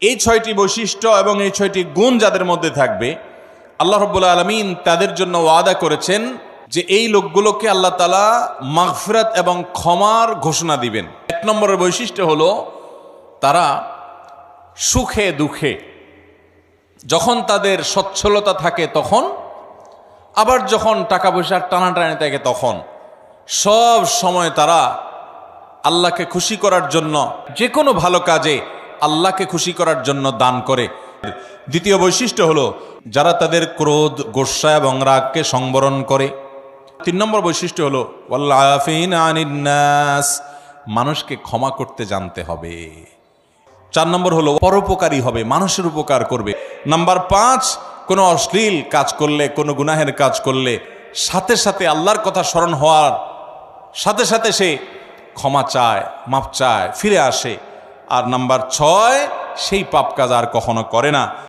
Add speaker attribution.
Speaker 1: এই ছয়টি বৈশিষ্ট্য এবং এই ছয়টি গুণ যাদের মধ্যে থাকবে, আল্লাহ রাব্বুল আলামিন তাদের জন্য ওয়াদা করেছেন যে এই লোকগুলোকে আল্লাহ তাআলা মাগফিরাত এবং ক্ষমার ঘোষণা দিবেন। এক নম্বরের বৈশিষ্ট্য হলো তারা সুখে দুঃখে, যখন তাদের সচ্ছলতা থাকে তখন, আবার যখন টাকা পয়সার টানাটানি থাকে তখন, সব সময় তারা আল্লাহকে খুশি করার জন্য, যে কোনো ভালো কাজে আল্লাহকে খুশি করার জন্য দান করে। দ্বিতীয় বৈশিষ্ট্য হলো যারা তাদের ক্রোধ, গোস্বা এবং রাগকে সংবরণ করে। 3 নম্বর বৈশিষ্ট্য হলো ওয়াল্লাফিনা আনিন নাস, মানুষকে ক্ষমা করতে জানতে হবে। 4 নম্বর হলো পরোপকারী হবে, মানুষের উপকার করবে। নাম্বার 5, কোনো অশ্লীল কাজ করলে, কোনো গুনাহের কাজ করলে সাথে সাথে আল্লাহর কথা স্মরণ হওয়ার সাথে সাথে সে ক্ষমা চায়, মাপ চায়, ফিরে আসে। আর নাম্বার 6, সেই পাপ কাজ আর কখনো করে না।